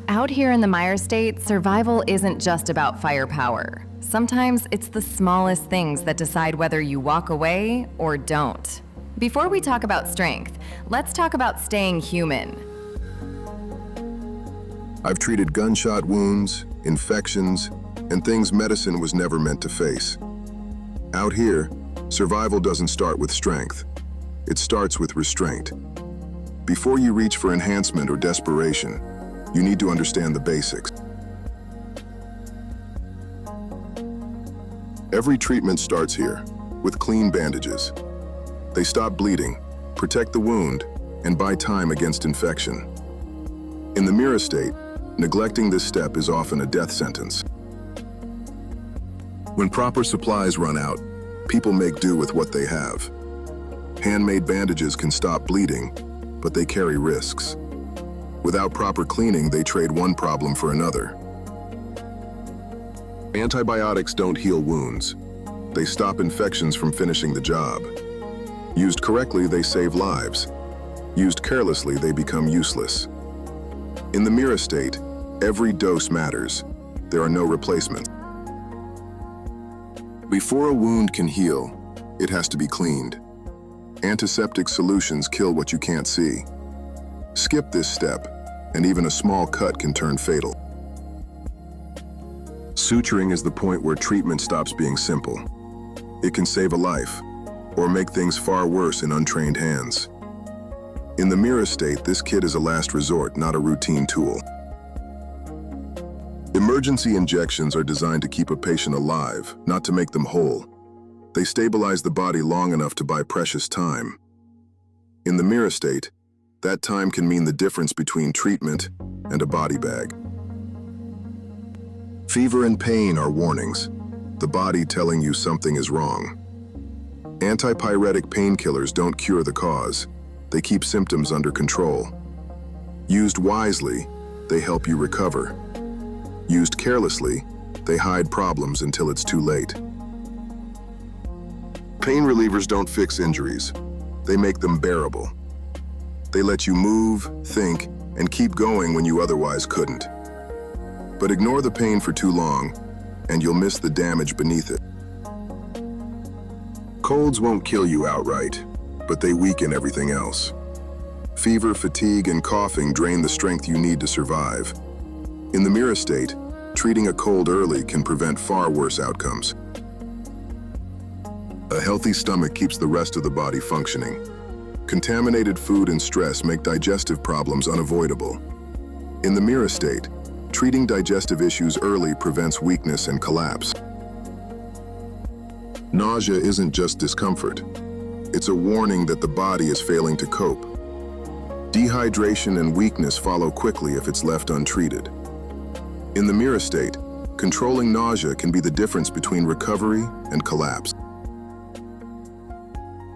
Out here in the Mirestate, survival isn't just about firepower. Sometimes it's the smallest things that decide whether you walk away or don't. Before we talk about strength, let's talk about staying human. I've treated gunshot wounds, infections, and things medicine was never meant to face. Out here, survival doesn't start with strength. It starts with restraint. Before you reach for enhancement or desperation, you need to understand the basics. Every treatment starts here, with clean bandages. They stop bleeding, protect the wound, and buy time against infection. In the Mirestate, neglecting this step is often a death sentence. When proper supplies run out, people make do with what they have. Handmade bandages can stop bleeding, but they carry risks. Without proper cleaning, they trade one problem for another. Antibiotics don't heal wounds. They stop infections from finishing the job. Used correctly, they save lives. Used carelessly, they become useless. In the Mirestate, every dose matters. There are no replacements. Before a wound can heal, it has to be cleaned. Antiseptic solutions kill what you can't see. Skip this step, and even a small cut can turn fatal. Suturing is the point where treatment stops being simple. It can save a life, or make things far worse in untrained hands. In the Mirestate, this kit is a last resort, not a routine tool. Emergency injections are designed to keep a patient alive, not to make them whole. They stabilize the body long enough to buy precious time. In the Mirestate, that time can mean the difference between treatment and a body bag. Fever and pain are warnings, the body telling you something is wrong. Antipyretic painkillers don't cure the cause. They keep symptoms under control. Used wisely, they help you recover. Used carelessly, they hide problems until it's too late. Pain relievers don't fix injuries. They make them bearable. They let you move, think, and keep going when you otherwise couldn't. But ignore the pain for too long, and you'll miss the damage beneath it. Colds won't kill you outright, but they weaken everything else. Fever, fatigue, and coughing drain the strength you need to survive. In the Mirestate, treating a cold early can prevent far worse outcomes. A healthy stomach keeps the rest of the body functioning. Contaminated food and stress make digestive problems unavoidable. In the Mirestate, treating digestive issues early prevents weakness and collapse. Nausea isn't just discomfort. It's a warning that the body is failing to cope. Dehydration and weakness follow quickly if it's left untreated. In the Mirestate, controlling nausea can be the difference between recovery and collapse.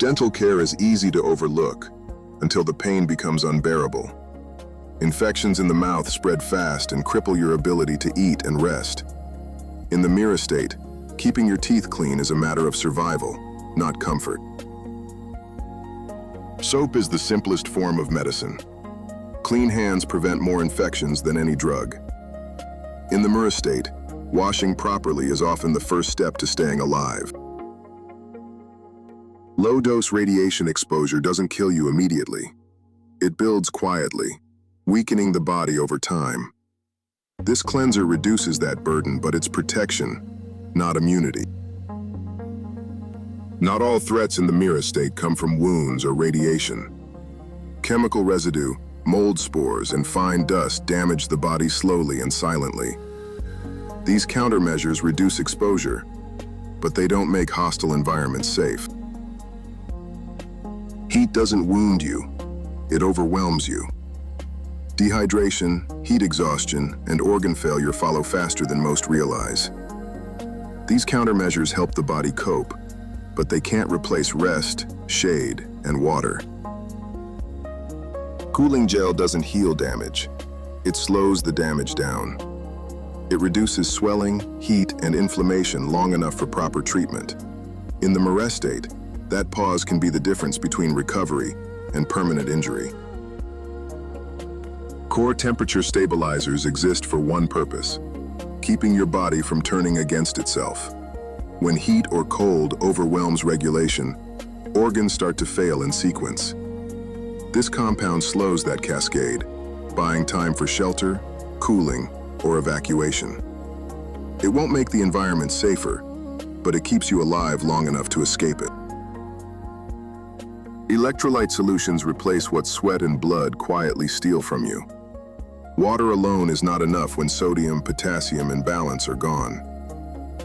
Dental care is easy to overlook until the pain becomes unbearable. Infections in the mouth spread fast and cripple your ability to eat and rest. In the Mirestate, keeping your teeth clean is a matter of survival, not comfort. Soap is the simplest form of medicine. Clean hands prevent more infections than any drug. In the Mirestate, washing properly is often the first step to staying alive. Low-dose radiation exposure doesn't kill you immediately. It builds quietly, weakening the body over time. This cleanser reduces that burden, but it's protection, not immunity. Not all threats in the Mirestate come from wounds or radiation. Chemical residue, mold spores, and fine dust damage the body slowly and silently. These countermeasures reduce exposure, but they don't make hostile environments safe. Heat doesn't wound you, it overwhelms you. Dehydration, heat exhaustion, and organ failure follow faster than most realize. These countermeasures help the body cope, but they can't replace rest, shade, and water. Cooling gel doesn't heal damage. It slows the damage down. It reduces swelling, heat, and inflammation long enough for proper treatment. In the Mirestate, that pause can be the difference between recovery and permanent injury. Core temperature stabilizers exist for one purpose: keeping your body from turning against itself. When heat or cold overwhelms regulation, organs start to fail in sequence. This compound slows that cascade, buying time for shelter, cooling, or evacuation. It won't make the environment safer, but it keeps you alive long enough to escape it. Electrolyte solutions replace what sweat and blood quietly steal from you. Water alone is not enough when sodium, potassium, and balance are gone.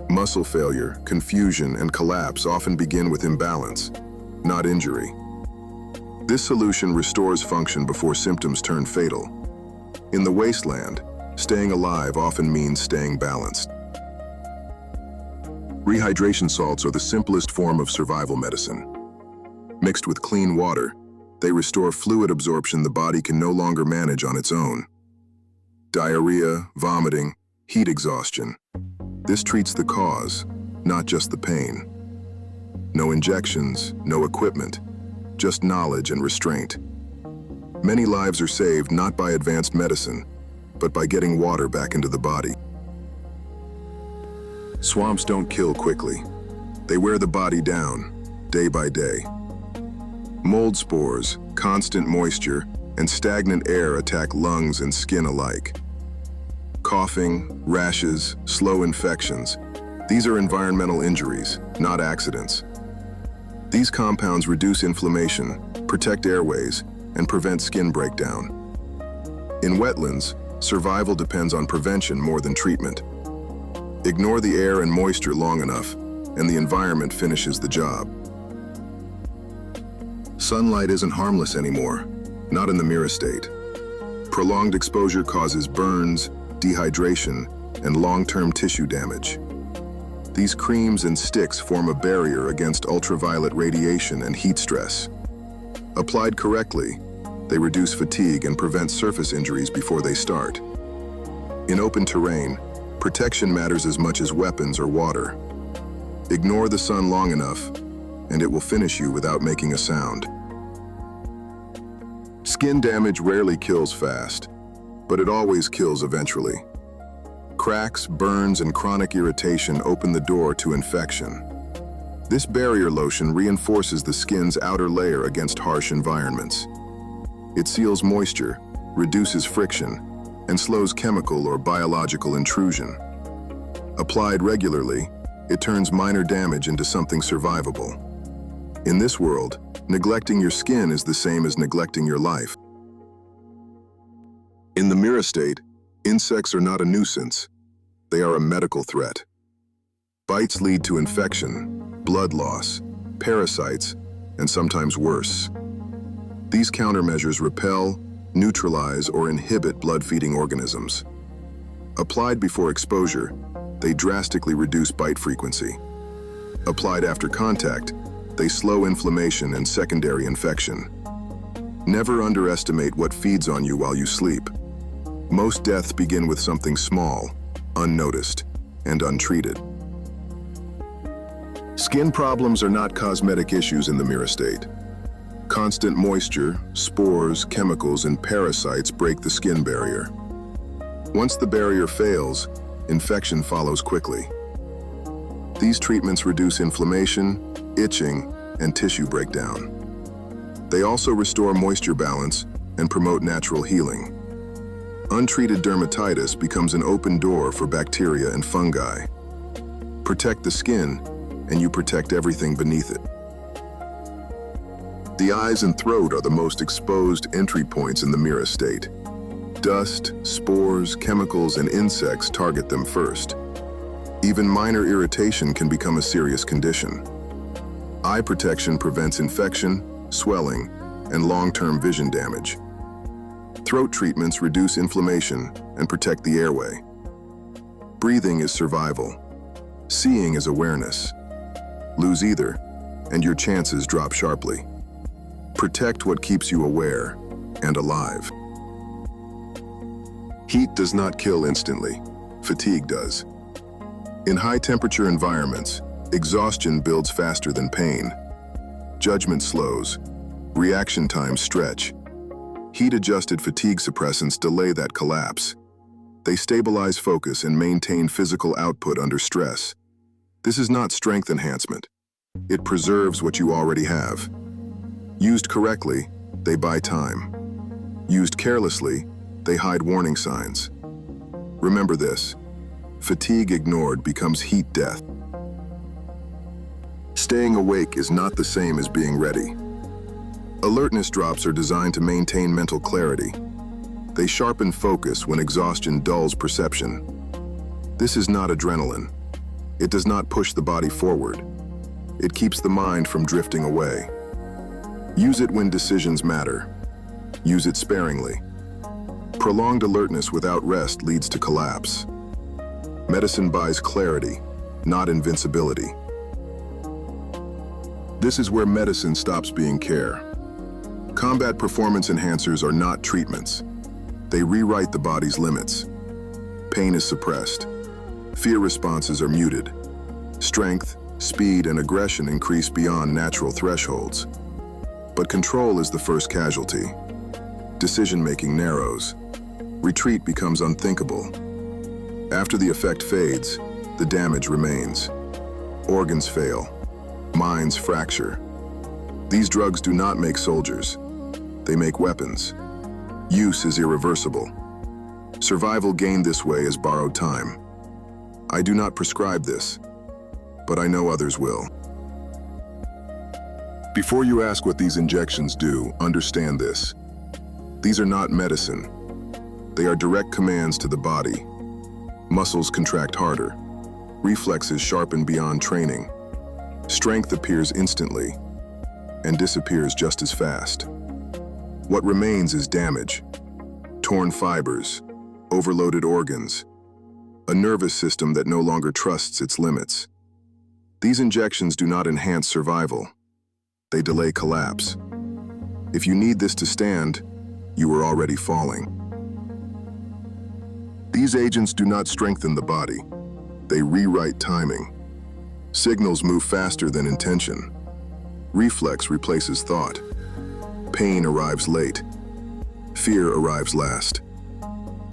Muscle failure, confusion, and collapse often begin with imbalance, not injury. This solution restores function before symptoms turn fatal. In the wasteland, staying alive often means staying balanced. Rehydration salts are the simplest form of survival medicine. Mixed with clean water, they restore fluid absorption the body can no longer manage on its own. Diarrhea, vomiting, heat exhaustion. This treats the cause, not just the pain. No injections, no equipment, just knowledge and restraint. Many lives are saved not by advanced medicine, but by getting water back into the body. Swamps don't kill quickly. They wear the body down, day by day. Mold spores, constant moisture, and stagnant air attack lungs and skin alike. Coughing, rashes, slow infections. These are environmental injuries, not accidents. These compounds reduce inflammation, protect airways, and prevent skin breakdown. In wetlands, survival depends on prevention more than treatment. Ignore the air and moisture long enough, and the environment finishes the job. Sunlight isn't harmless anymore, not in the Mirestate. Prolonged exposure causes burns, dehydration, and long-term tissue damage. These creams and sticks form a barrier against ultraviolet radiation and heat stress. Applied correctly, they reduce fatigue and prevent surface injuries before they start. In open terrain, protection matters as much as weapons or water. Ignore the sun long enough, and it will finish you without making a sound. Skin damage rarely kills fast, but it always kills eventually. Cracks, burns, and chronic irritation open the door to infection. This barrier lotion reinforces the skin's outer layer against harsh environments. It seals moisture, reduces friction, and slows chemical or biological intrusion. Applied regularly, it turns minor damage into something survivable. In this world, neglecting your skin is the same as neglecting your life. In the Mirestate, insects are not a nuisance. They are a medical threat. Bites lead to infection, blood loss, parasites, and sometimes worse. These countermeasures repel, neutralize, or inhibit blood-feeding organisms. Applied before exposure, they drastically reduce bite frequency. Applied after contact, they slow inflammation and secondary infection. Never underestimate what feeds on you while you sleep. Most deaths begin with something small, unnoticed, and untreated. Skin problems are not cosmetic issues in the Mirestate. Constant moisture, spores, chemicals, and parasites break the skin barrier. Once the barrier fails, infection follows quickly. These treatments reduce inflammation, itching, and tissue breakdown. They also restore moisture balance and promote natural healing. Untreated dermatitis becomes an open door for bacteria and fungi. Protect the skin, and you protect everything beneath it. The eyes and throat are the most exposed entry points in the Mirestate. Dust, spores, chemicals, and insects target them first. Even minor irritation can become a serious condition. Eye protection prevents infection, swelling, and long-term vision damage. Throat treatments reduce inflammation and protect the airway. Breathing is survival. Seeing is awareness. Lose either, and your chances drop sharply. Protect what keeps you aware and alive. Heat does not kill instantly. Fatigue does. In high-temperature environments, exhaustion builds faster than pain. Judgment slows. Reaction times stretch. Heat-adjusted fatigue suppressants delay that collapse. They stabilize focus and maintain physical output under stress. This is not strength enhancement. It preserves what you already have. Used correctly, they buy time. Used carelessly, they hide warning signs. Remember this: fatigue ignored becomes heat death. Staying awake is not the same as being ready. Alertness drops are designed to maintain mental clarity. They sharpen focus when exhaustion dulls perception. This is not adrenaline. It does not push the body forward. It keeps the mind from drifting away. Use it when decisions matter. Use it sparingly. Prolonged alertness without rest leads to collapse. Medicine buys clarity, not invincibility. This is where medicine stops being care. Combat performance enhancers are not treatments. They rewrite the body's limits. Pain is suppressed. Fear responses are muted. Strength, speed, and aggression increase beyond natural thresholds. But control is the first casualty. Decision-making narrows. Retreat becomes unthinkable. After the effect fades, the damage remains. Organs fail. Minds fracture. These drugs do not make soldiers. They make weapons. Use is irreversible. Survival gained this way is borrowed time. I do not prescribe this, but I know others will. Before you ask what these injections do, understand this. These are not medicine. They are direct commands to the body. Muscles contract harder. Reflexes sharpen beyond training. Strength appears instantly and disappears just as fast. What remains is damage. Torn fibers, overloaded organs, a nervous system that no longer trusts its limits. These injections do not enhance survival. They delay collapse. If you need this to stand, you are already falling. These agents do not strengthen the body. They rewrite timing. Signals move faster than intention. Reflex replaces thought. Pain arrives late. Fear arrives last.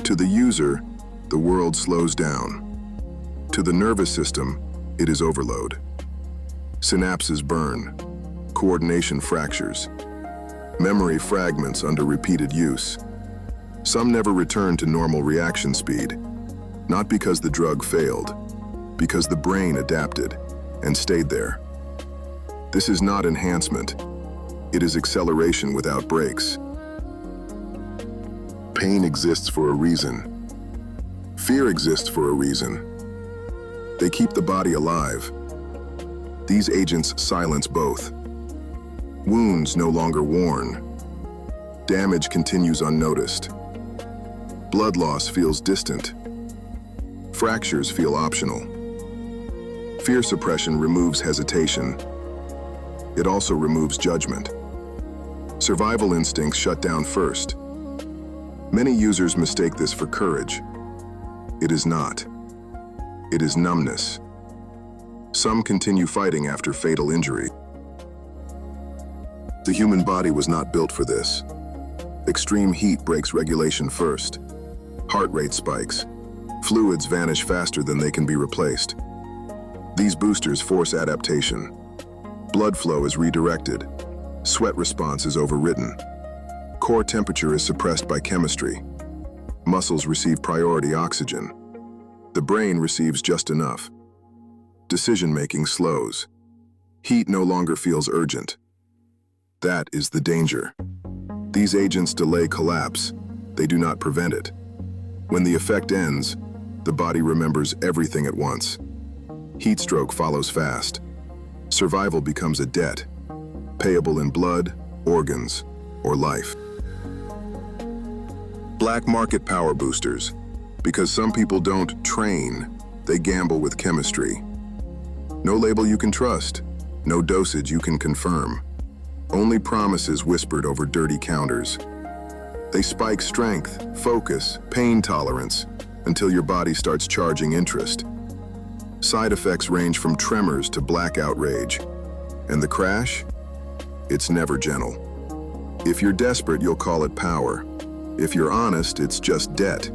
To the user, the world slows down. To the nervous system, it is overload. Synapses burn. Coordination fractures. Memory fragments under repeated use. Some never return to normal reaction speed, not because the drug failed, because the brain adapted and stayed there. This is not enhancement. It is acceleration without brakes. Pain exists for a reason. Fear exists for a reason. They keep the body alive. These agents silence both. Wounds no longer worn. Damage continues unnoticed. Blood loss feels distant. Fractures feel optional. Fear suppression removes hesitation. It also removes judgment. Survival instincts shut down first. Many users mistake this for courage. It is not. It is numbness. Some continue fighting after fatal injury. The human body was not built for this. Extreme heat breaks regulation first. Heart rate spikes. Fluids vanish faster than they can be replaced. These boosters force adaptation. Blood flow is redirected. Sweat response is overwritten. Core temperature is suppressed by chemistry. Muscles receive priority oxygen. The brain receives just enough. Decision-making slows. Heat no longer feels urgent. That is the danger. These agents delay collapse. They do not prevent it. When the effect ends, the body remembers everything at once. Heat stroke follows fast. Survival becomes a debt, payable in blood, organs, or life. Black market power boosters. Because some people don't train, they gamble with chemistry. No label you can trust, no dosage you can confirm. Only promises whispered over dirty counters. They spike strength, focus, pain tolerance, until your body starts charging interest. Side effects range from tremors to blackout rage. And the crash? It's never gentle. If you're desperate, you'll call it power. If you're honest, it's just debt.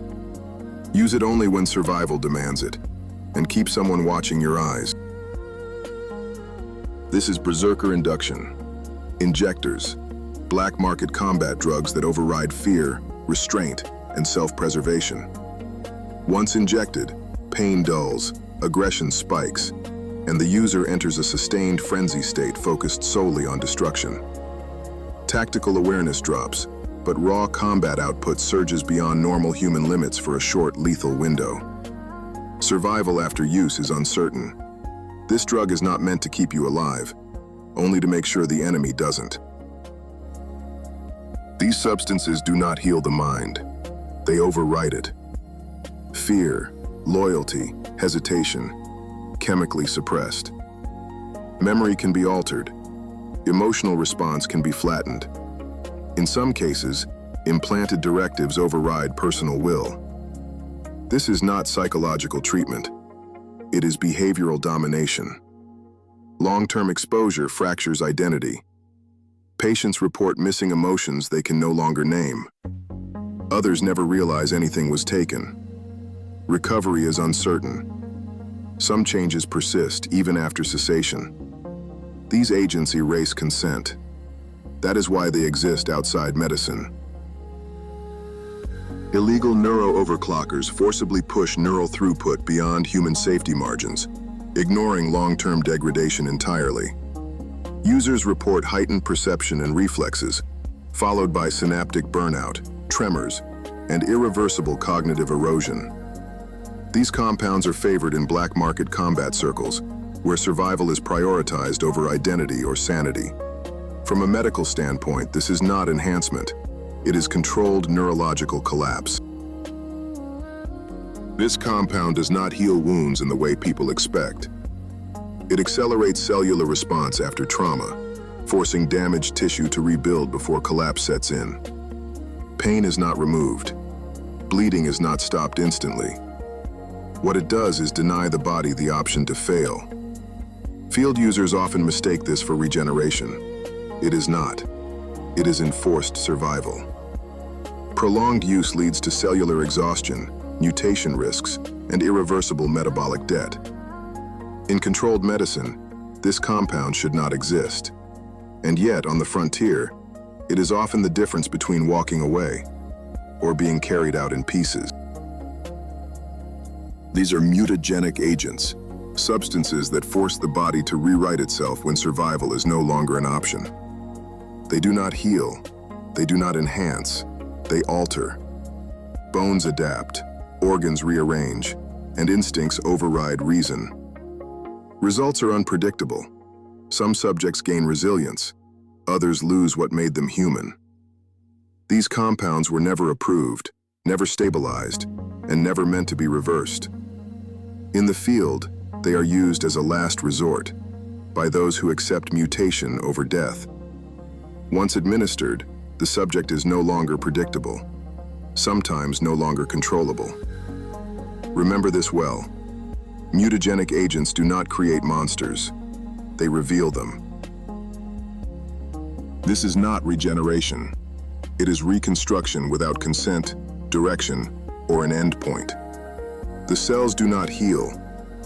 Use it only when survival demands it, and keep someone watching your eyes. This is berserker induction. Injectors, black market combat drugs that override fear, restraint, and self-preservation. Once injected, pain dulls, aggression spikes, and the user enters a sustained frenzy state focused solely on destruction. Tactical awareness drops, but raw combat output surges beyond normal human limits for a short, lethal window. Survival after use is uncertain. This drug is not meant to keep you alive, only to make sure the enemy doesn't. These substances do not heal the mind. They override it. Fear, loyalty, hesitation, chemically suppressed. Memory can be altered. Emotional response can be flattened. In some cases, implanted directives override personal will. This is not psychological treatment. It is behavioral domination. Long-term exposure fractures identity. Patients report missing emotions they can no longer name. Others never realize anything was taken. Recovery is uncertain. Some changes persist even after cessation. These agents erase consent. That is why they exist outside medicine. Illegal neuro-overclockers forcibly push neural throughput beyond human safety margins, ignoring long-term degradation entirely. Users report heightened perception and reflexes, followed by synaptic burnout, tremors, and irreversible cognitive erosion. These compounds are favored in black market combat circles, where survival is prioritized over identity or sanity. From a medical standpoint, this is not enhancement. It is controlled neurological collapse. This compound does not heal wounds in the way people expect. It accelerates cellular response after trauma, forcing damaged tissue to rebuild before collapse sets in. Pain is not removed. Bleeding is not stopped instantly. What it does is deny the body the option to fail. Field users often mistake this for regeneration. It is not. It is enforced survival. Prolonged use leads to cellular exhaustion, mutation risks, and irreversible metabolic debt. In controlled medicine, this compound should not exist. And yet, on the frontier, it is often the difference between walking away or being carried out in pieces. These are mutagenic agents, substances that force the body to rewrite itself when survival is no longer an option. They do not heal, they do not enhance, they alter. Bones adapt, organs rearrange, and instincts override reason. Results are unpredictable. Some subjects gain resilience, others lose what made them human. These compounds were never approved, never stabilized, and never meant to be reversed. In the field, they are used as a last resort by those who accept mutation over death. Once administered, the subject is no longer predictable, sometimes no longer controllable. Remember this well. Mutagenic agents do not create monsters. They reveal them. This is not regeneration. It is reconstruction without consent, direction, or an end point. The cells do not heal.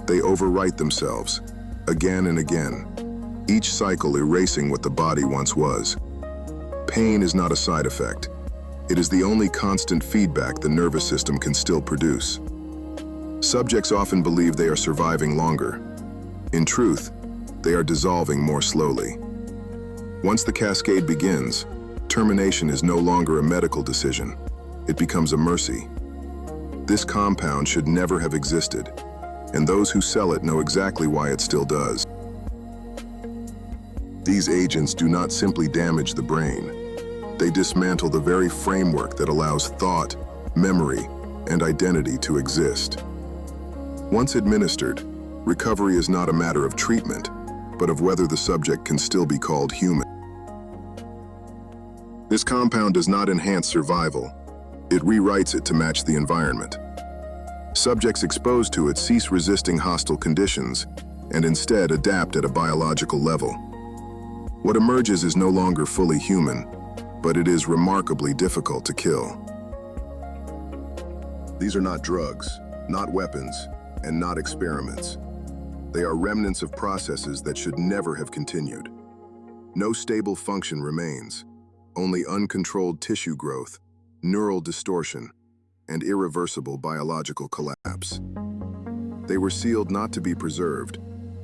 They overwrite themselves, again and again, each cycle erasing what the body once was. Pain is not a side effect. It is the only constant feedback the nervous system can still produce. Subjects often believe they are surviving longer. In truth, they are dissolving more slowly. Once the cascade begins, termination is no longer a medical decision. It becomes a mercy. This compound should never have existed, and those who sell it know exactly why it still does. These agents do not simply damage the brain. They dismantle the very framework that allows thought, memory, and identity to exist. Once administered, recovery is not a matter of treatment, but of whether the subject can still be called human. This compound does not enhance survival. It rewrites it to match the environment. Subjects exposed to it cease resisting hostile conditions and instead adapt at a biological level. What emerges is no longer fully human. but it is remarkably difficult to kill. These are not drugs, not weapons, and not experiments. They are remnants of processes that should never have continued. No stable function remains, only uncontrolled tissue growth, neural distortion, and irreversible biological collapse. They were sealed not to be preserved,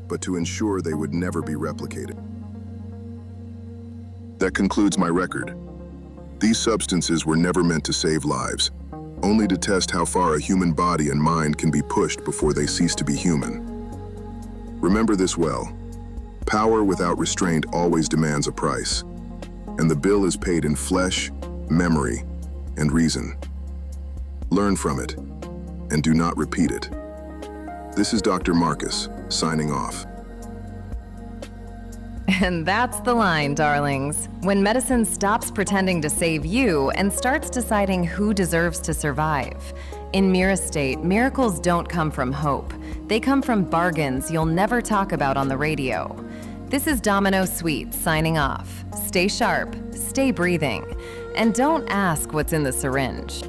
but to ensure they would never be replicated. That concludes my record. These substances were never meant to save lives, only to test how far a human body and mind can be pushed before they cease to be human. Remember this well. Power without restraint always demands a price, and the bill is paid in flesh, memory, and reason. Learn from it, and do not repeat it. This is Dr. Marcus, signing off. And that's the line, darlings. When medicine stops pretending to save you and starts deciding who deserves to survive. In Mirestate, miracles don't come from hope. They come from bargains you'll never talk about on the radio. This is Domino Sweet signing off. Stay sharp, stay breathing, and don't ask what's in the syringe.